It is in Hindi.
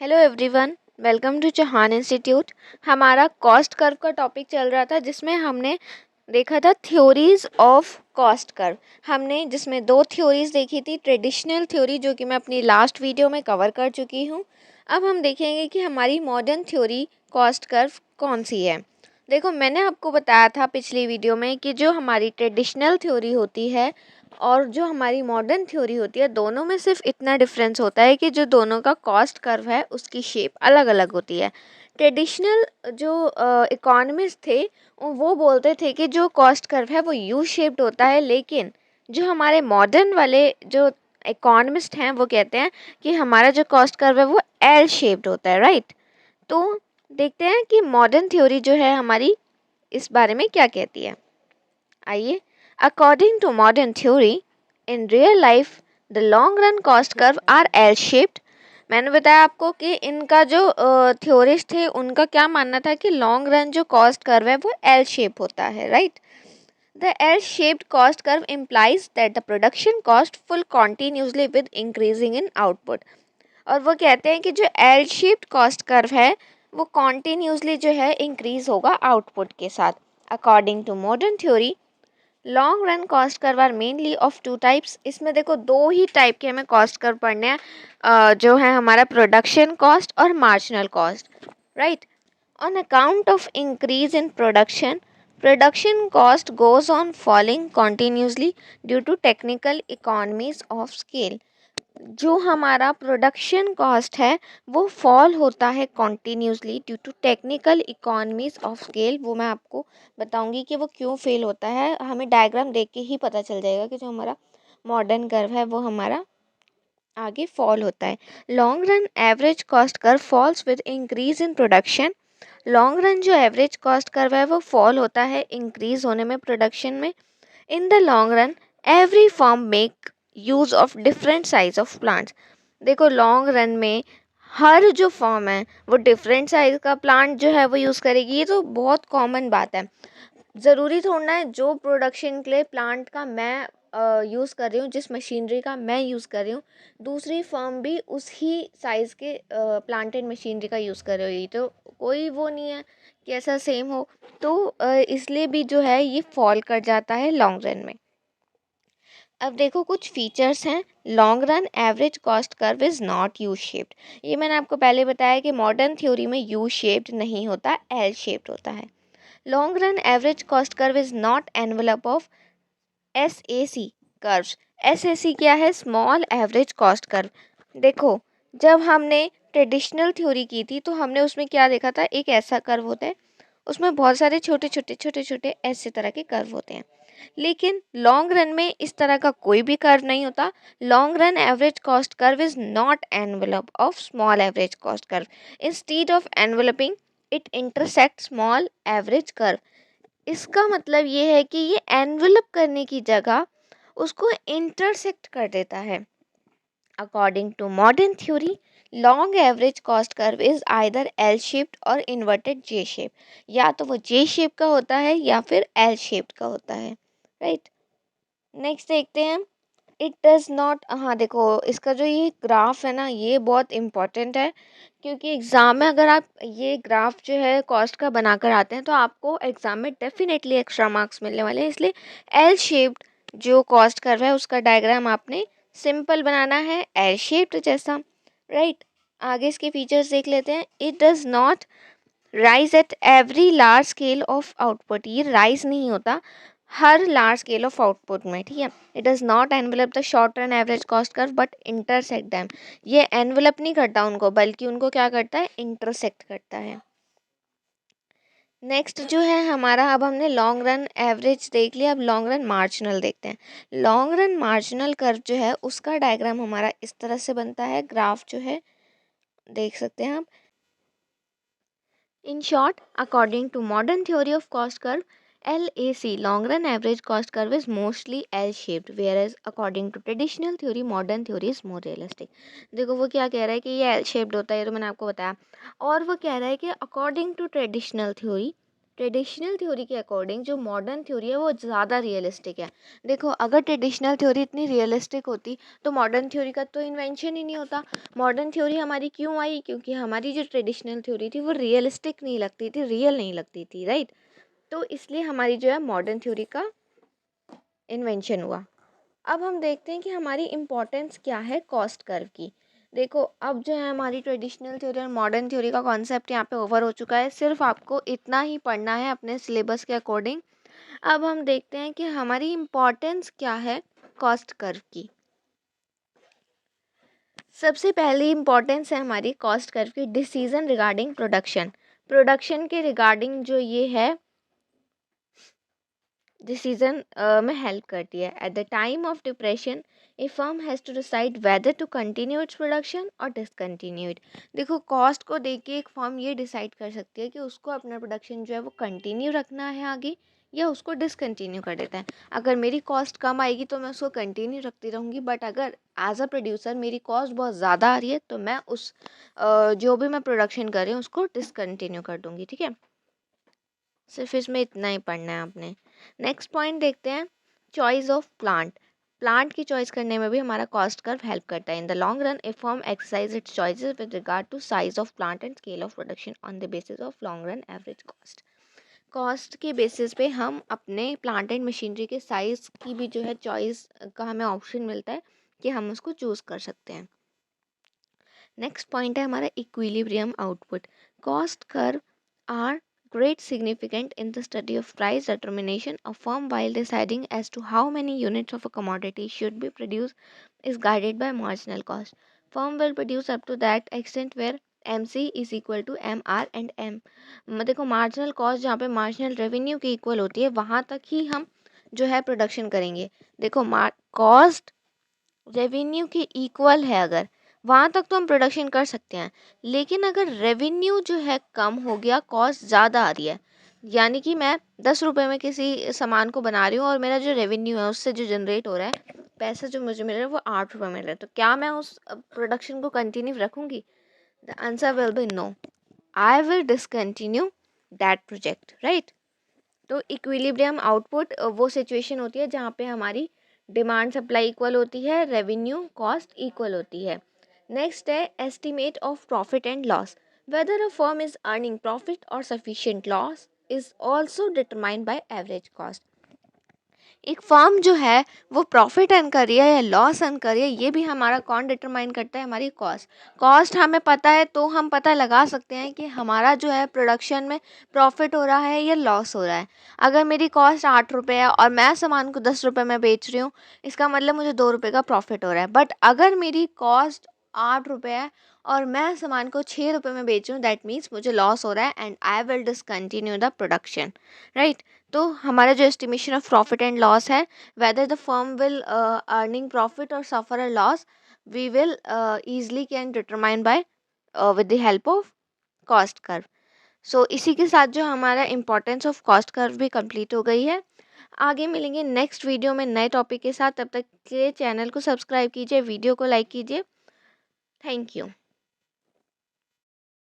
Hello everyone, welcome to Chauhan institute. हमारा कॉस्ट कर्व का टॉपिक चल रहा था जिसमें हमने देखा था थ्योरीज ऑफ कॉस्ट कर्व। हमने जिसमें दो थ्योरीज देखी थी, ट्रेडिशनल थ्योरी जो कि मैं अपनी लास्ट वीडियो में कवर कर चुकी हूँ। अब हम देखेंगे कि हमारी मॉडर्न थ्योरी कॉस्ट कर्व कौन सी है। देखो, मैंने आपको बताया था पिछली वीडियो में कि जो हमारी ट्रेडिशनल थ्योरी होती है और जो हमारी मॉडर्न थ्योरी होती है, दोनों में सिर्फ इतना डिफरेंस होता है कि जो दोनों का कॉस्ट कर्व है उसकी शेप अलग अलग होती है। ट्रेडिशनल जो इकोनॉमिस्ट थे वो बोलते थे कि जो कॉस्ट कर्व है वो यू शेप्ड होता है, लेकिन जो हमारे मॉडर्न वाले जो इकोनॉमिस्ट हैं वो कहते हैं कि हमारा जो कॉस्ट कर्व है वो एल शेप्ड होता है, राइट। तो देखते हैं कि मॉडर्न थ्योरी जो है हमारी इस बारे में क्या कहती है। आइए, according to modern theory in real life the long run cost curve are L shaped. मैंने बताया आपको कि इनका जो थ्योरिस्ट थे उनका क्या मानना था कि लॉन्ग रन जो कॉस्ट कर्व है वो एल शेप होता है, right. The L shaped cost curve implies that the production cost full continuously with increasing in output। और वो कहते हैं कि जो एल शेप्ड कॉस्ट कर्व है वो कॉन्टिन्यूसली जो है इंक्रीज होगा आउटपुट के साथ। According to modern theory long run cost curve are mainly of two types. इसमें देखो दो ही टाइप के हमें कॉस्ट कर्व पढ़ने हैं, जो है हमारा प्रोडक्शन कॉस्ट और marginal cost, right. On account of increase in production cost goes on falling continuously due to technical economies of scale. जो हमारा प्रोडक्शन कॉस्ट है वो फॉल होता है continuously due to technical economies of scale. वो मैं आपको बताऊंगी कि वो क्यों फेल होता है, हमें डायग्राम देख के ही पता चल जाएगा कि जो हमारा मॉडर्न कर्व है वो हमारा आगे फॉल होता है। Long run average cost curve falls with increase in production. Long run जो एवरेज कॉस्ट कर्व है वो फॉल होता है इंक्रीज होने में प्रोडक्शन में। इन the long run every form make use of different size of plants. देखो, लॉन्ग रन में हर जो फॉर्म है वो डिफरेंट साइज का प्लांट जो है वो यूज़ करेगी। ये तो बहुत कॉमन बात है। ज़रूरी थोड़ा है जो प्रोडक्शन के लिए प्लांट का मैं यूज़ कर रही हूँ, जिस मशीनरी का मैं यूज़ कर रही हूँ, दूसरी फर्म भी उसी साइज़ के प्लांट एंड मशीनरी का यूज़ कर रही है। तो कोई वो नहीं है कि ऐसा सेम हो। तो इसलिए भी जो है ये फॉल कर जाता है लॉन्ग रन में। अब देखो, कुछ फीचर्स हैं। Long run average cost curve is not U shaped. ये मैंने आपको पहले बताया कि मॉडर्न थ्योरी में यू शेप्ड नहीं होता, एल शेप्ड होता है। Long run average cost curve is not envelope of SAC curves. SAC क्या है? Small average cost curve. देखो, जब हमने ट्रेडिशनल थ्योरी की थी तो हमने उसमें क्या देखा था, एक ऐसा कर्व होता है, उसमें बहुत सारे छोटे छोटे छोटे छोटे ऐसे तरह के कर्व होते हैं। लेकिन लॉन्ग रन में इस तरह का कोई भी कर्व नहीं होता। Long run average cost curve is not envelope of small average cost curve. Instead of enveloping it intersect small average curve. इसका मतलब ये है कि ये एनवेलप करने की जगह उसको इंटरसेक्ट कर देता है। According to modern theory long average cost curve is either L shaped और इन्वर्टेड जे शेप। या तो वो जे शेप का होता है या फिर एल शेप्ड का होता है, राइट। नेक्स्ट देखते हैं, इट डज नॉट। हाँ देखो, इसका जो ये ग्राफ है ना, ये बहुत इंपॉर्टेंट है, क्योंकि एग्ज़ाम में अगर आप ये ग्राफ जो है कॉस्ट का बनाकर आते हैं तो आपको एग्ज़ाम में डेफिनेटली एक्स्ट्रा मार्क्स मिलने वाले हैं। इसलिए एल शेप्ड जो कॉस्ट कर्व है उसका डायग्राम आपने सिंपल बनाना है, एल शेप्ड जैसा, राइट। आगे इसके फीचर्स देख लेते हैं। It does not rise at every large scale of output. ये राइज नहीं होता हर लार्ज स्केल ऑफ आउटपुट में, ठीक है। It does not envelope the short run average cost curve but intersect them. ये एनवेलप नहीं करता उनको, बल्कि उनको क्या करता है, इंटरसेक्ट करता है। नेक्स्ट जो है हमारा, अब हमने लॉन्ग रन एवरेज देख लिया, अब लॉन्ग रन मार्जिनल देखते हैं। लॉन्ग रन मार्जिनल कर्व जो है उसका डायग्राम हमारा इस तरह से बनता है। ग्राफ जो है देख सकते हैं आप। In short, according to modern theory of cost curve, LAC long run average cost curve is mostly L-shaped, whereas according to traditional theory, modern theory is more realistic। देखो वो क्या कह रहा है कि ये L-shaped होता है, ये तो मैंने आपको बताया। और वो कह रहा है कि according to traditional theory, traditional theory के अकॉर्डिंग जो मॉडर्न थ्योरी है वो ज़्यादा रियलिस्टिक है। देखो, अगर ट्रेडिशनल थ्योरी इतनी रियलिस्टिक होती तो मॉडर्न थ्योरी का तो इन्वेंशन ही नहीं होता। मॉडर्न थ्योरी हमारी क्यों आई? क्योंकि हमारी जो ट्रेडिशनल थ्योरी थी वो रियलिस्टिक नहीं लगती थी, रियल नहीं लगती थी, राइट। तो इसलिए हमारी जो है मॉडर्न थ्योरी का इन्वेंशन हुआ। अब हम देखते हैं कि हमारी इम्पोर्टेंस क्या है कॉस्ट कर्व की। देखो, अब जो है हमारी ट्रेडिशनल थ्योरी और मॉडर्न थ्योरी का कॉन्सेप्ट यहाँ पे ओवर हो चुका है। सिर्फ आपको इतना ही पढ़ना है अपने सिलेबस के अकॉर्डिंग। अब हम देखते हैं कि हमारी इम्पोर्टेंस क्या है कॉस्ट कर्व की। सबसे पहली इम्पोर्टेंस है हमारी कॉस्ट कर्व की डिसीजन रिगार्डिंग प्रोडक्शन। प्रोडक्शन के रिगार्डिंग जो ये है डिसीजन में हेल्प करती है। At the time of depression a firm has to decide whether to continue its production और डिसकंटिन्यू इट। देखो, कॉस्ट को देख के एक फर्म ये डिसाइड कर सकती है कि उसको अपना प्रोडक्शन जो है वो कंटिन्यू रखना है आगे, या उसको डिसकंटिन्यू कर देता है। अगर मेरी कॉस्ट कम आएगी तो मैं उसको कंटिन्यू रखती रहूँगी, बट अगर एज अ प्रोड्यूसर मेरी कॉस्ट बहुत ज़्यादा आ रही है तो मैं उस जो भी मैं प्रोडक्शन कर रही हूँ उसको डिसकंटिन्यू कर दूँगी, ठीक है। सिर्फ इसमें इतना ही पढ़ना है आपने। नेक्स्ट पॉइंट देखते हैं, चॉइस ऑफ प्लांट। प्लांट की चॉइस करने में भी हमारा कॉस्ट कर्व हेल्प करता है। In the long run a firm exercise its choices with regard to size of plant and scale of production on the basis of long run average cost. Cost के बेसिस पे हम अपने प्लांट एंड मशीनरी के साइज़ की भी जो है चॉइस का हमें ऑप्शन मिलता है कि हम उसको चूज़ कर सकते हैं। नेक्स्ट पॉइंट है हमारा equilibrium output. Cost curve are great significant in the study of price determination. A firm, while deciding as to how many units of a commodity should be produced, is guided by marginal cost. Firm will produce up to that extent where MC is equal to MR and M। देखो, मार्जिनल कॉस्ट जहाँ पे मार्जिनल रेवेन्यू के इक्वल होती है वहाँ तक ही हम जो है प्रोडक्शन करेंगे। देखो, कॉस्ट रेवेन्यू के इक्वल है अगर, वहाँ तक तो हम प्रोडक्शन कर सकते हैं। लेकिन अगर रेवेन्यू जो है कम हो गया, कॉस्ट ज़्यादा आ रही है, यानी कि मैं 10 रुपये में किसी सामान को बना रही हूँ और मेरा जो रेवेन्यू है उससे जो जनरेट हो रहा है पैसा जो मुझे मिल रहा है वो 8 रुपये मिल रहा है, तो क्या मैं उस प्रोडक्शन को कंटिन्यू रखूँगी? The answer will be no. I will discontinue that project, right. तो इक्विलिब्रियम आउटपुट वो सिचुएशन होती है जहाँ पे हमारी डिमांड सप्लाई इक्वल होती है, रेवेन्यू कॉस्ट इक्वल होती है। नेक्स्ट है estimate of profit and loss. Whether a firm is earning profit और sufficient loss is also determined by average cost. एक फर्म जो है वो प्रॉफिट अर्न कर रही है या लॉस अर्न कर रही है, ये भी हमारा कौन डिटरमाइन करता है? हमारी कॉस्ट। कॉस्ट हमें पता है तो हम पता लगा सकते हैं कि हमारा जो है प्रोडक्शन में प्रॉफिट हो रहा है या लॉस हो रहा है। अगर मेरी कॉस्ट 8 रुपये है और मैं सामान को 10 रुपये में बेच रही हूँ, इसका मतलब मुझे 2 रुपये का प्रॉफिट हो रहा है। बट अगर मेरी कॉस्ट 8 रुपये है और मैं सामान को 6 रुपये में बेच रही हूँ, दैट मीन्स मुझे लॉस हो रहा है and I will discontinue the production, right. तो हमारा जो estimation of profit and loss है, whether the firm will earning profit और suffer a loss, we will easily can determine by with the help of cost curve. So इसी के साथ जो हमारा इम्पोर्टेंस ऑफ कॉस्ट कर्व भी कंप्लीट हो गई है। आगे मिलेंगे नेक्स्ट वीडियो में नए टॉपिक के साथ। तब तक के चैनल को सब्सक्राइब कीजिए, वीडियो को लाइक कीजिए। Thank you.